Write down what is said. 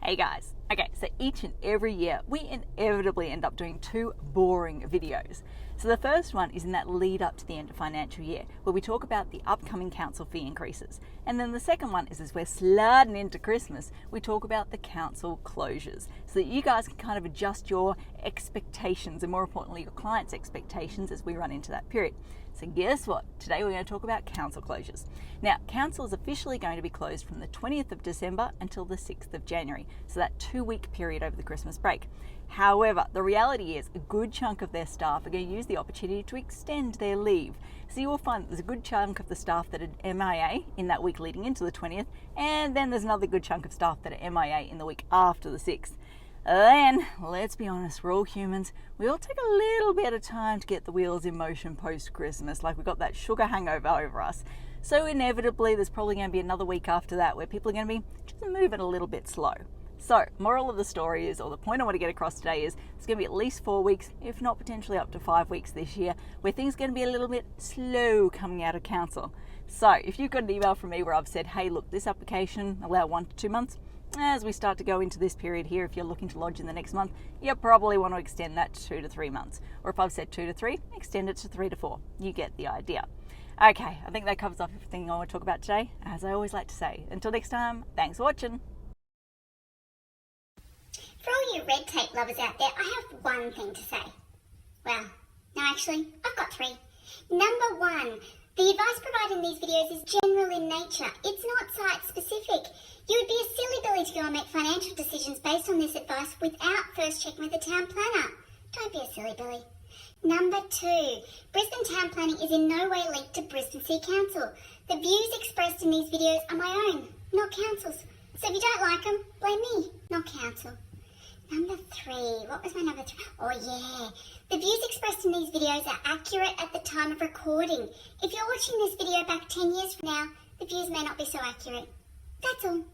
Hey guys, okay, so each and every year we inevitably end up doing two boring videos. So the first one is in that lead up to the end of financial year where we talk about the upcoming council fee increases. And then the second one is as we're sliding into Christmas, we talk about the council closures so that you guys can kind of adjust your expectations and more importantly your clients' expectations as we run into that period. So guess what? Today we're going to talk about council closures. Now, council is officially going to be closed from the 20th of December until the 6th of January, so that 2-week period over the Christmas break. However, the reality is a good chunk of their staff are going to use the opportunity to extend their leave. So you will find there's a good chunk of the staff that are MIA in that week leading into the 20th, and then there's another good chunk of staff that are MIA in the week after the 6th. Then, let's be honest, we're all humans. We all take a little bit of time to get the wheels in motion post-Christmas, like we've got that sugar hangover over us. So inevitably, there's probably going to be another week after that where people are going to be just moving a little bit slow. So, moral of the story is, or the point I want to get across today is, it's going to be at least 4 weeks, if not potentially up to 5 weeks this year, where things are going to be a little bit slow coming out of council. So, if you've got an email from me where I've said, hey, look, this application allow 1 to 2 months, as we start to go into this period here, if you're looking to lodge in the next month, you probably want to extend that to 2 to 3 months. Or if I've said 2 to 3, extend it to 3 to 4. You get the idea. Okay, I think that covers off everything I want to talk about today. As I always like to say, until next time, thanks for watching. For all you red tape lovers out there, I have one thing to say. Well, no, actually, I've got 3. Number 1, the advice provided in these videos is general in nature. It's not site specific. You would be a silly Billy to go and make financial decisions based on this advice without first checking with the town planner. Don't be a silly Billy. Number 2, Brisbane town planning is in no way linked to Brisbane City Council. The views expressed in these videos are my own, not council's. So if you don't like them, blame me, not council. Number 3, what was my number 3? Oh yeah, the views expressed in these videos are accurate at the time of recording. If you're watching this video back 10 years from now, the views may not be so accurate. That's all.